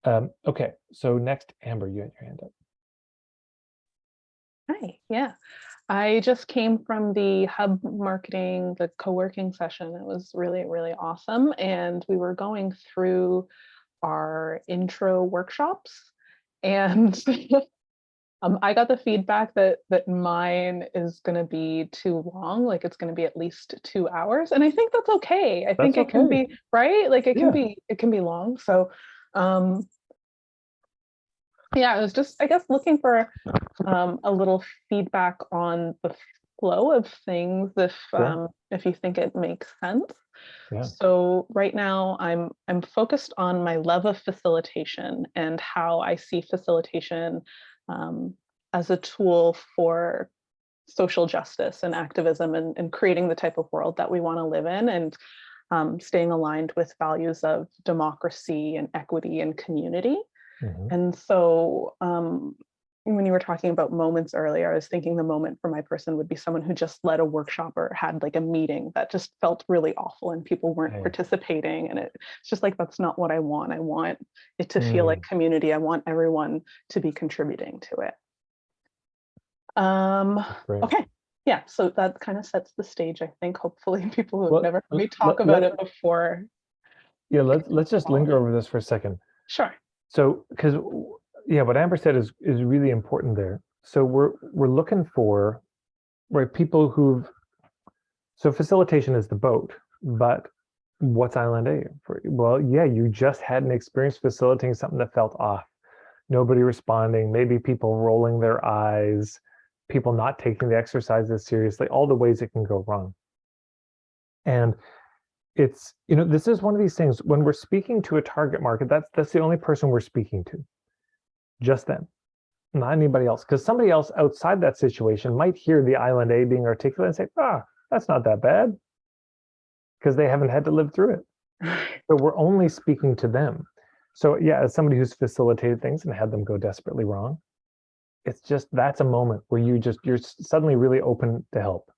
Okay, so next, Amber, you had your hand up. Hi, yeah. I just came from the hub marketing, the co-working session. It was really, really awesome. And we were going through our intro workshops. And I got the feedback that mine is going to be too long, like it's going to be at least 2 hours. And I think that's okay. I think That's it can okay. be, right? Like Yeah. it can be long. So yeah, I was just, I guess, looking for a little feedback on the flow of things Sure. if you think it makes sense. Yeah. So right now I'm focused on my love of facilitation and how I see facilitation um, as a tool for social justice and activism and creating the type of world that we want to live in, and staying aligned with values of democracy and equity and community. Hmm. And so when you were talking about moments earlier, I was thinking the moment for my person would be someone who just led a workshop or had like a meeting that just felt really awful and people weren't Hey. participating. And it's just like, that's not what I want. I want it to feel like Mm, community. I want everyone to be contributing to it. that's great. Okay. Yeah, so that kind of sets the stage, I think. Hopefully people who have Well, never heard me talk let, about let, it before. yeah, let's just linger over this for a second. Sure. So, because yeah, what Amber said is really important there. So we're looking for, right, people who've, so facilitation is the boat, but what's Island A for? Well, yeah, you just had an experience facilitating something that felt off. Nobody responding, maybe people rolling their eyes, people not taking the exercises seriously, all the ways it can go wrong. And it's, this is one of these things when we're speaking to a target market, that's the only person we're speaking to, just them, not anybody else. Because somebody else outside that situation might hear the Island A being articulate and say, that's not that bad, because they haven't had to live through it. So we're only speaking to them. So yeah, as somebody who's facilitated things and had them go desperately wrong, it's just, that's a moment where you're suddenly really open to help.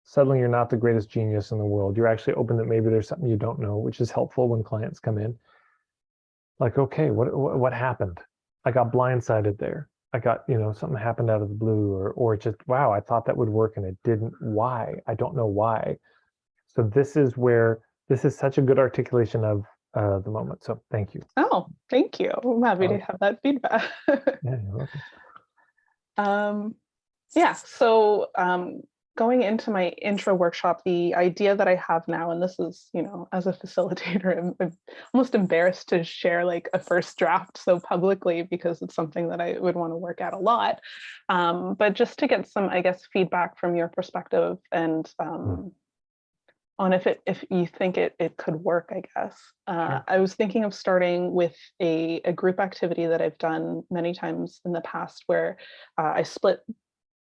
Suddenly you're not the greatest genius in the world. You're actually open that maybe there's something you don't know, which is helpful when clients come in. Like, okay, what happened? I got blindsided there. I got, something happened out of the blue, or just, wow, I thought that would work and it didn't. Why? I don't know why. So this is such a good articulation of the moment. So thank you. Oh, thank you. I'm happy to Um, have that feedback. yeah, you're welcome. um, yeah, so going into my intro workshop, the idea that I have now, and this is, as a facilitator, I'm almost embarrassed to share like a first draft so publicly because it's something that I would want to work at a lot. But just to get some, I guess, feedback from your perspective and Hmm. on if you think it could work, I guess. Sure. I was thinking of starting with a group activity that I've done many times in the past where I split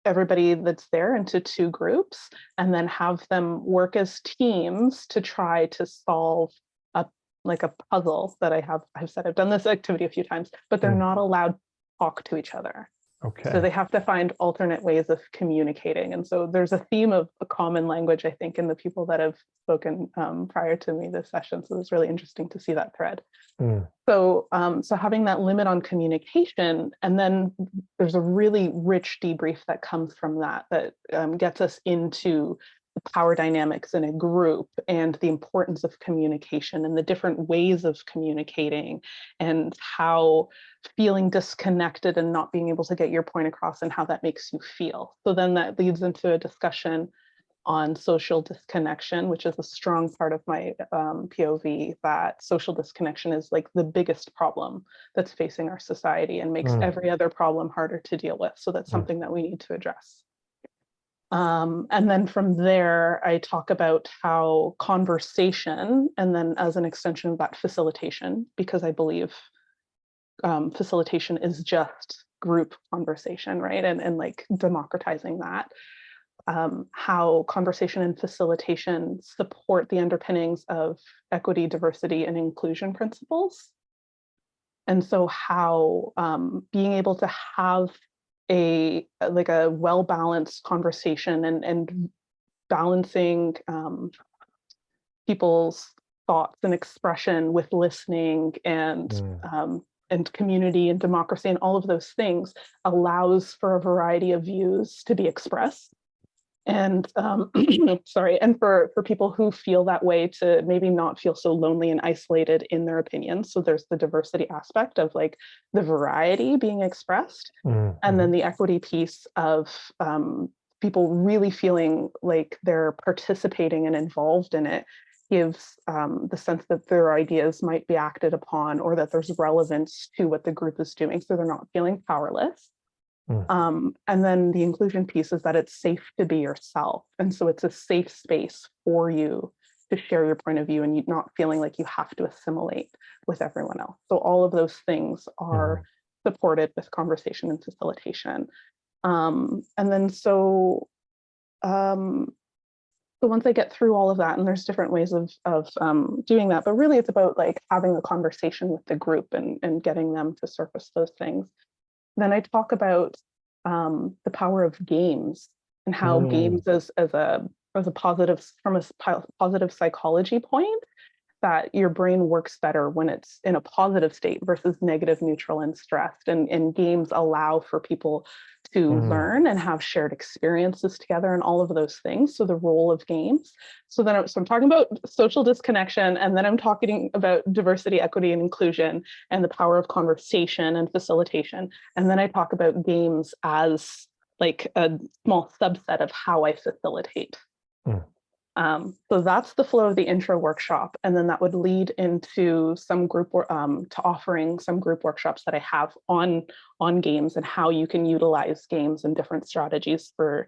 everybody that's there into two groups and then have them work as teams to try to solve a like a puzzle that I've said I've done this activity a few times, but they're Hmm. not allowed to talk to each other. So Okay. they have to find alternate ways of communicating. And so there's a theme of a common language, I think, in the people that have spoken prior to me this session. So it's really interesting to see that thread. Hmm. So having that limit on communication, and then there's a really rich debrief that comes from that gets us into the power dynamics in a group and the importance of communication and the different ways of communicating and how feeling disconnected and not being able to get your point across and how that makes you feel. So then that leads into a discussion on social disconnection, which is a strong part of my POV, that social disconnection is like the biggest problem that's facing our society and makes Hmm. every other problem harder to deal with. So that's Hmm. something that we need to address. And then from there, I talk about how conversation, and then as an extension of that, facilitation, because I believe facilitation is just group conversation, right? And like democratizing that. How conversation and facilitation support the underpinnings of equity, diversity, and inclusion principles. And so how being able to have a well-balanced conversation and balancing people's thoughts and expression with listening and Hmm. and community and democracy and all of those things allows for a variety of views to be expressed. And sorry, and for people who feel that way to maybe not feel so lonely and isolated in their opinions. So there's the diversity aspect of like the variety being expressed, and then the equity piece of people really feeling like they're participating and involved in it gives the sense that their ideas might be acted upon or that there's relevance to what the group is doing, so they're not feeling powerless. And then the inclusion piece is that it's safe to be yourself. And so it's a safe space for you to share your point of view and you not feeling like you have to assimilate with everyone else. So all of those things are supported with conversation and facilitation. And then so once I get through all of that, and there's different ways of doing that, but really it's about like having a conversation with the group and getting them to surface those things. Then I talk about the power of games and how games as a positive, from a positive psychology point, that your brain works better when it's in a positive state versus negative, neutral, and stressed. And games allow for people to learn and have shared experiences together and all of those things. So the role of games. So I'm talking about social disconnection, and then I'm talking about diversity, equity, and inclusion, and the power of conversation and facilitation. And then I talk about games as like a small subset of how I facilitate. So that's the flow of the intro workshop, and then that would lead into some group to offering some group workshops that I have on games and how you can utilize games and different strategies for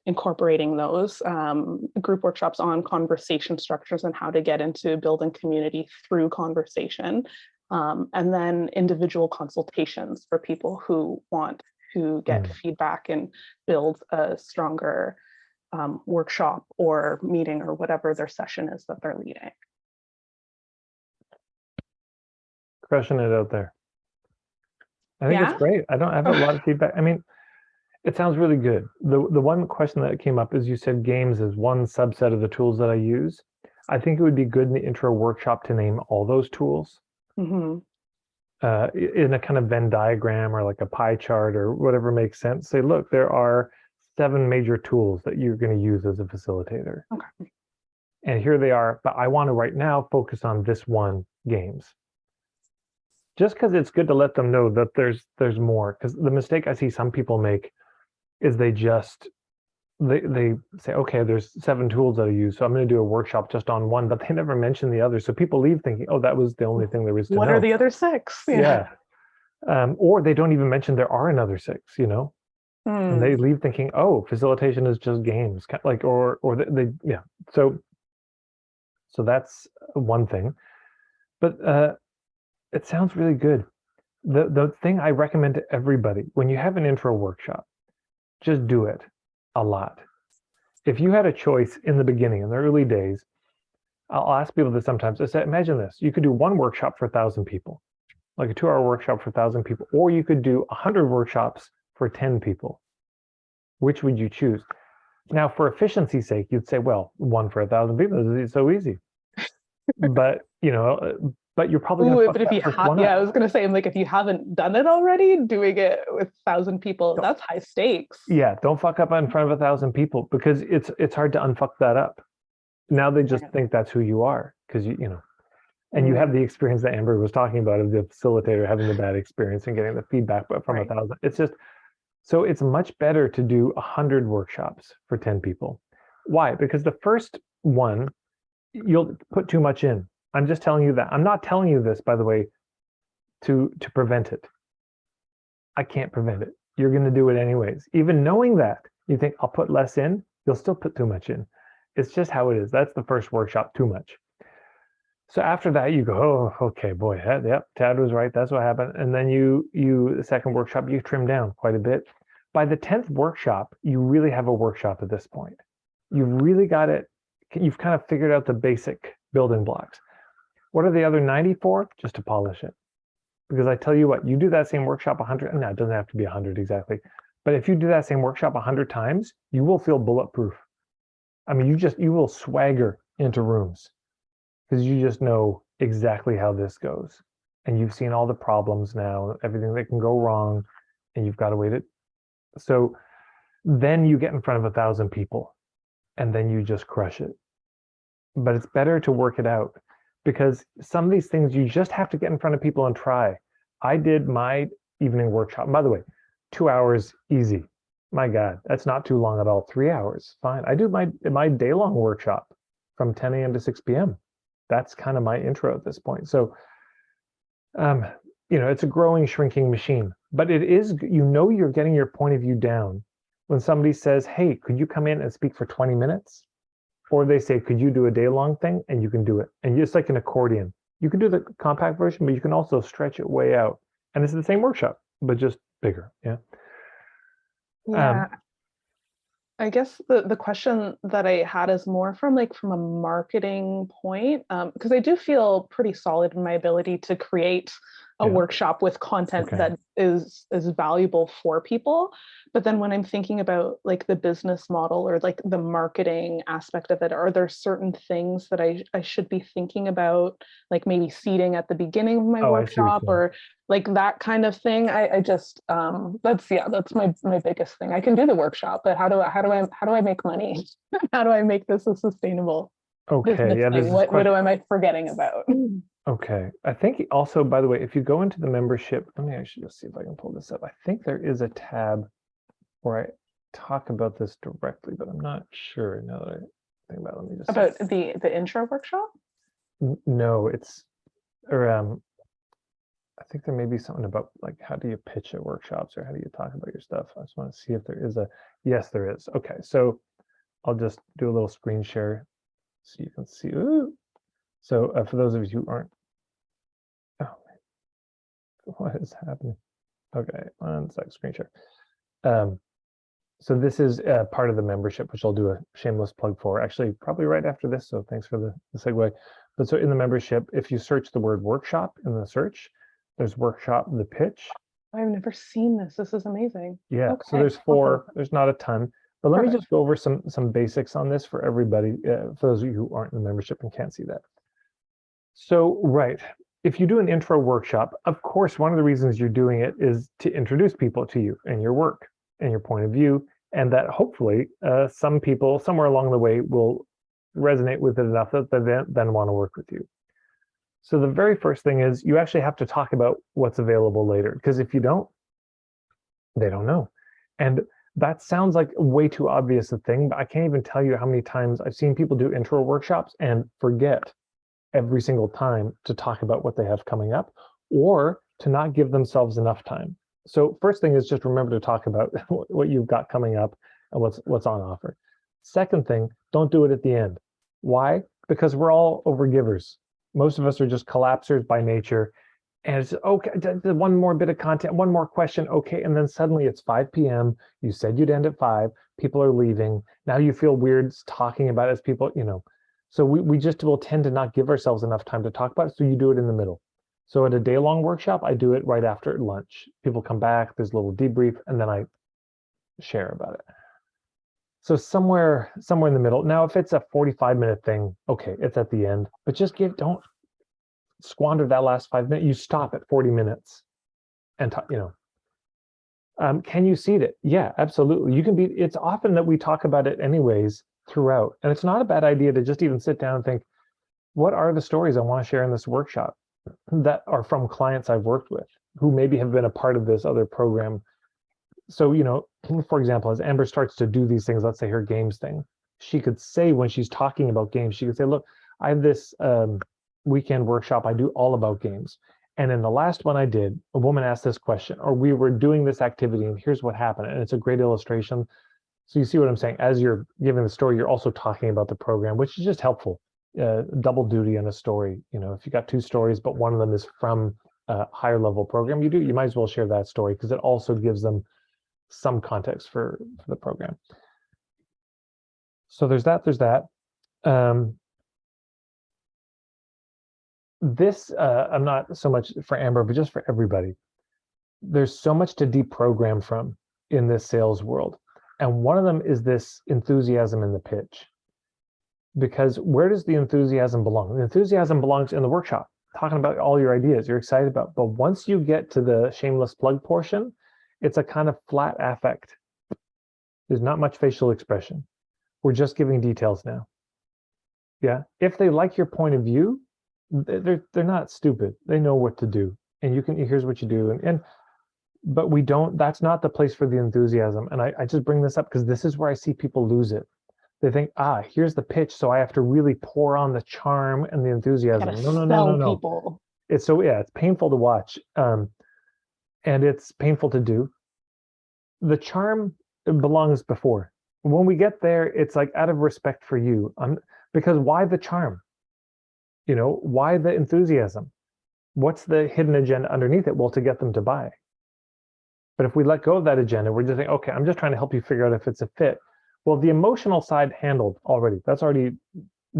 incorporating those. Group workshops on conversation structures and how to get into building community through conversation, and then individual consultations for people who want to get feedback and build a stronger workshop or meeting or whatever their session is that they're leading. Crushing it out there. I think it's great. I have a lot of feedback. I mean, it sounds really good. The one question that came up is you said games is one subset of the tools that I use. I think it would be good in the intro workshop to name all those tools in a kind of Venn diagram or like a pie chart or whatever makes sense. Say, look, there are 7 major tools that you're going to use as a facilitator. Okay. And here they are, but I want to right now focus on this one, games. Just because it's good to let them know that there's more. Because the mistake I see some people make is they say, okay, there's 7 tools that I use, so I'm going to do a workshop just on one, but they never mention the others. So people leave thinking, oh, that was the only thing there was to know. What are the other 6? Yeah. Or they don't even mention there are another 6, you know? And they leave thinking, oh, facilitation is just games, like, or they yeah. So that's one thing, but it sounds really good. The thing I recommend to everybody when you have an intro workshop, just do it a lot. If you had a choice in the beginning, in the early days, I'll ask people this sometimes. I say, imagine this: you could do one workshop for 1,000 people, like a 2-hour workshop for 1,000 people, or you could do 100 workshops for 10 people. Which would you choose? Now, for efficiency's sake, you'd say, well, one for 1,000 people is so easy. But but you're probably going to. But if you have, I was going to say, like, if you haven't done it already, doing it with 1,000 people, that's high stakes. Yeah, don't fuck up in front of 1,000 people, because it's hard to unfuck that up. Now they just think that's who you are, because you know. And you have the experience that Amber was talking about of the facilitator having the bad experience and getting the feedback from 1,000. It's just, so it's much better to do 100 workshops for 10 people. Why? Because the first one, you'll put too much in. I'm just telling you that. I'm not telling you this, by the way, to prevent it. I can't prevent it. You're going to do it anyways. Even knowing that, you think I'll put less in, you'll still put too much in. It's just how it is. That's the first workshop, too much. So after that, you go, oh, okay, boy, yep, Tad was right. That's what happened. And then the second workshop, you trim down quite a bit. By the 10th workshop, you really have a workshop at this point. You've really got it. You've kind of figured out the basic building blocks. What are the other 94? Just to polish it. Because I tell you what, you do that same workshop 100, no, it doesn't have to be 100 exactly. But if you do that same workshop 100 times, you will feel bulletproof. I mean, you will swagger into rooms, because you just know exactly how this goes. and you've seen all the problems now, everything that can go wrong, and you've got to wait it. So then you get in front of 1,000 people and then you just crush it. But it's better to work it out, because some of these things you just have to get in front of people and try. I did my evening workshop. By the way, 2 hours easy. My God, that's not too long at all. 3 hours, fine. I do my day-long workshop from 10 a.m. to 6 p.m. That's kind of my intro at this point. So, it's a growing, shrinking machine, but it is, you're getting your point of view down when somebody says, hey, could you come in and speak for 20 minutes? Or they say, could you do a day-long thing? And you can do it. And it's like an accordion. You can do the compact version, but you can also stretch it way out. And it's the same workshop, but just bigger. Yeah. Yeah. I guess the question that I had is more from a marketing point, because I do feel pretty solid in my ability to create a workshop with content that is valuable for people. But then when I'm thinking about the business model or the marketing aspect of it, are there certain things that I should be thinking about, like maybe seating at the beginning of my workshop or that kind of thing? I just that's my biggest thing. I can do the workshop, but how do I make money? How do I make this a sustainable business thing? What am I forgetting about? Okay. I think also, by the way, if you go into the membership, I should just see if I can pull this up. I think there is a tab where I talk about this directly, but I'm not sure now that I think about it. Let me just about the intro workshop? No, I think there may be something about how do you pitch at workshops or how do you talk about your stuff. I just want to see if there is yes, there is. Okay. So I'll just do a little screen share so you can see. Ooh. So for those of you who aren't, what is happening? Okay, one sec, screen share. So this is part of the membership, which I'll do a shameless plug for, actually probably right after this. So thanks for the segue. But so in the membership, if you search the word workshop in the search, there's workshop, the pitch. I've never seen this. This is amazing. Yeah, okay. So there's 4, there's not a ton. But let me just go over some basics on this for everybody, for those of you who aren't in the membership and can't see that. So, if you do an intro workshop, of course, one of the reasons you're doing it is to introduce people to you and your work and your point of view, and that hopefully some people somewhere along the way will resonate with it enough that they then want to work with you. So the very first thing is you actually have to talk about what's available later, because if you don't, they don't know. And that sounds like way too obvious a thing, but I can't even tell you how many times I've seen people do intro workshops and forget every single time to talk about what they have coming up, or to not give themselves enough time. So first thing is just remember to talk about what you've got coming up and what's on offer. Second thing, don't do it at the end. Why? Because we're all overgivers. Most of us are just collapsers by nature. And it's okay, one more bit of content, one more question, okay. And then suddenly it's 5 p.m. You said you'd end at 5, people are leaving. Now you feel weird talking about it as people, So we just will tend to not give ourselves enough time to talk about it. So you do it in the middle. So at a day-long workshop, I do it right after lunch. People come back, there's a little debrief, and then I share about it. So somewhere in the middle. Now, if it's a 45-minute thing, okay, it's at the end. But just don't squander that last 5 minutes. You stop at 40 minutes, and can you seed it? Yeah, absolutely. You can be. It's often that we talk about it anyways throughout. And it's not a bad idea to just even sit down and think, what are the stories I want to share in this workshop that are from clients I've worked with who maybe have been a part of this other program? So, for example, as Amber starts to do these things, let's say her games thing, she could say when she's talking about games, she could say, look, I have this weekend workshop. I do all about games. And in the last one I did, a woman asked this question, or we were doing this activity, and here's what happened. And it's a great illustration. So you see what I'm saying? As you're giving the story, you're also talking about the program, which is just helpful. Double duty in a story. If you got 2 stories, but one of them is from a higher level program, you might as well share that story because it also gives them some context for the program. So there's that. This, I'm not so much for Amber, but just for everybody. There's so much to deprogram from in this sales world. And one of them is this enthusiasm in the pitch. Because where does the enthusiasm belong? The enthusiasm belongs in the workshop. talking about all your ideas you're excited about. But once you get to the shameless plug portion, it's a kind of flat affect. There's not much facial expression. We're just giving details now. Yeah. If they like your point of view, they're not stupid. They know what to do. And here's what you do. But we don't, that's not the place for the enthusiasm. And I just bring this up because this is where I see people lose it. They think, here's the pitch, so I have to really pour on the charm and the enthusiasm. Gotta No. sell people. It's it's painful to watch, and it's painful to do. The charm belongs before. When we get there, it's like out of respect for you. Because why the charm? Why the enthusiasm? What's the hidden agenda underneath it? Well, to get them to buy. But if we let go of that agenda, we're just saying, okay, I'm just trying to help you figure out if it's a fit. Well, the emotional side handled already. That's already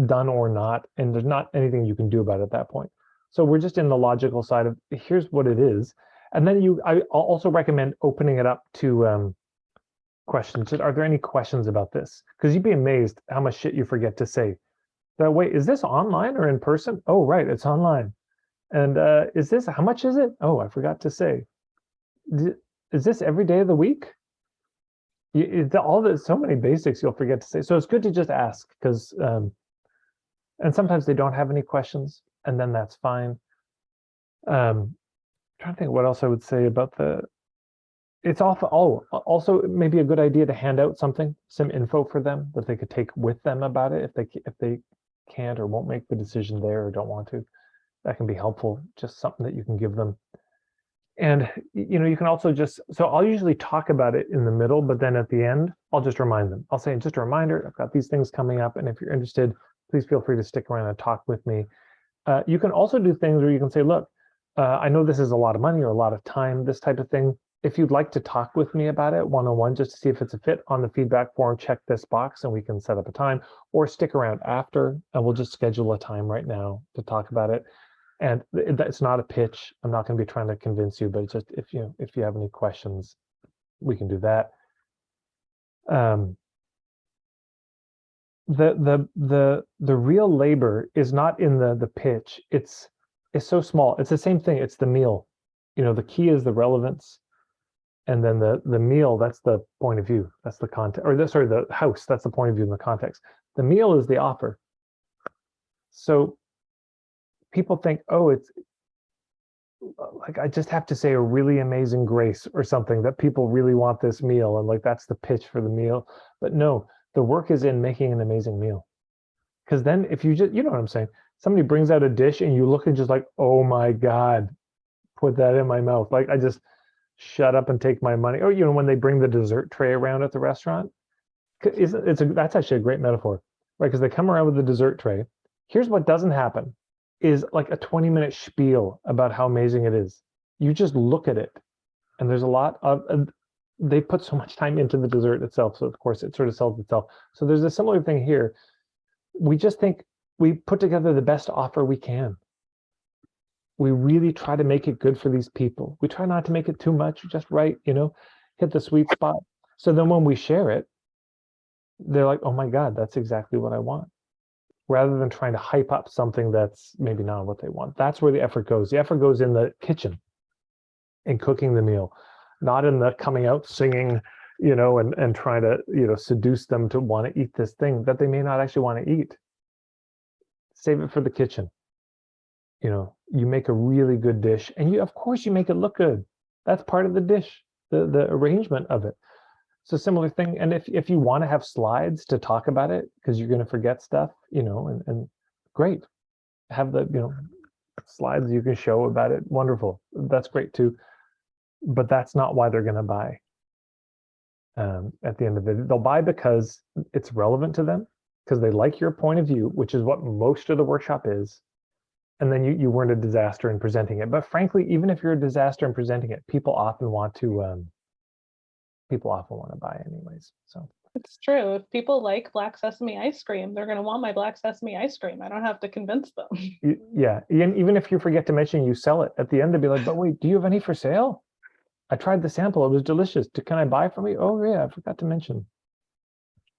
done or not, and there's not anything you can do about it at that point. So we're just in the logical side of here's what it is. And then I'll also recommend opening it up to questions. Just, are there any questions about this? Because you'd be amazed how much shit you forget to say. Wait, is this online or in person? Oh, right, it's online. And how much is it? Oh, I forgot to say. Is this every day of the week? So many basics you'll forget to say. So it's good to just ask because, and sometimes they don't have any questions, and then that's fine. Trying to think what else I would say about it's also maybe a good idea to hand out some info for them that they could take with them about it if they can't or won't make the decision there or don't want to. That can be helpful, just something that you can give them. And you can also so I'll usually talk about it in the middle, but then at the end, I'll just remind them. I'll say, just a reminder, I've got these things coming up. And if you're interested, please feel free to stick around and talk with me. You can also do things where you can say, look, I know this is a lot of money or a lot of time, this type of thing. If you'd like to talk with me about it one-on-one, just to see if it's a fit on the feedback form, check this box and we can set up a time, or stick around after and we'll just schedule a time right now to talk about it. And it's not a pitch. I'm not going to be trying to convince you, but just if you have any questions, we can do that. The real labor is not in the pitch. It's so small. It's the same thing. It's the meal. The key is the relevance, and then the meal. That's the point of view. That's the context. Or the house. That's the point of view in the context. The meal is the offer. So people think, oh, it's like I just have to say a really amazing grace or something that people really want this meal, and like that's the pitch for the meal. But no, the work is in making an amazing meal. Because then if you just, you know what I'm saying, somebody brings out a dish and you look and just like, oh my God, put that in my mouth. Like I just shut up and take my money. Or when they bring the dessert tray around at the restaurant, that's actually a great metaphor, right? Because they come around with the dessert tray. Here's what doesn't happen. Is like a 20-minute spiel about how amazing it is. You just look at it, and there's a lot of, they put so much time into the dessert itself, so of course it sort of sells itself. So there's a similar thing here. We just think we put together the best offer we can. We really try to make it good for these people. We try not to make it too much, just right, hit the sweet spot. So then when we share it, they're like, oh my God, that's exactly what I want. Rather than trying to hype up something that's maybe not what they want. That's where the effort goes. The effort goes in the kitchen and cooking the meal, not in the coming out singing, and trying to, seduce them to want to eat this thing that they may not actually want to eat. Save it for the kitchen. You make a really good dish and of course you make it look good. That's part of the dish, the arrangement of it. So similar thing, and if you want to have slides to talk about it because you're going to forget stuff, and great, have the slides you can show about it. Wonderful, that's great too. But that's not why they're going to buy. At the end of it, they'll buy because it's relevant to them, because they like your point of view, which is what most of the workshop is. And then you weren't a disaster in presenting it. But frankly, even if you're a disaster in presenting it, people often want to buy anyways. So It's true. If people like black sesame ice cream, they're going to want my black sesame ice cream. I don't have to convince them. Yeah. Even if you forget to mention you sell it at the end, they'd be like, but wait, do you have any for sale? I tried the sample. It was delicious. Can I buy from you? Oh yeah, I forgot to mention.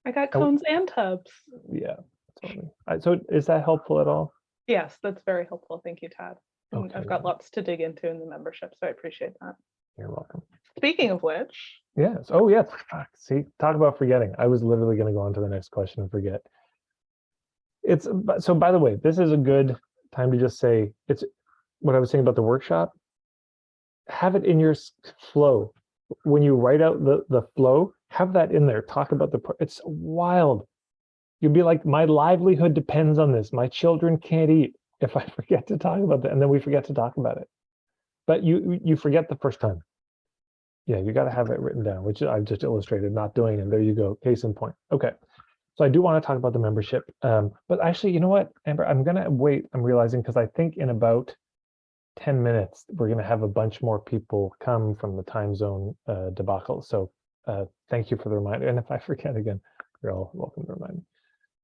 I got cones and tubs. Yeah, totally. So is that helpful at all? Yes, that's very helpful. Thank you, Tad. And Okay, I've got lots to dig into in the membership, so I appreciate that. you're welcome. Speaking of which, Yes. Oh, yes. Fuck. See, talk about forgetting. I was literally going to go on to the next question and forget. It's so. By the way, this is a good time to just say it's what I was saying about the workshop. Have it in your flow when you write out the flow. Have that in there. Talk about it's wild. You'll be like, my livelihood depends on this. My children can't eat if I forget to talk about that, and then we forget to talk about it. But you forget the first time. Yeah, you got to have it written down, which I've just illustrated not doing, and there you go. Case in point. Okay. So I do want to talk about the membership. But actually, you know what, Amber, I'm going to wait. I'm realizing because I think in about 10 minutes, we're going to have a bunch more people come from the time zone debacle. So thank you for the reminder. And if I forget again, you're all welcome to remind me.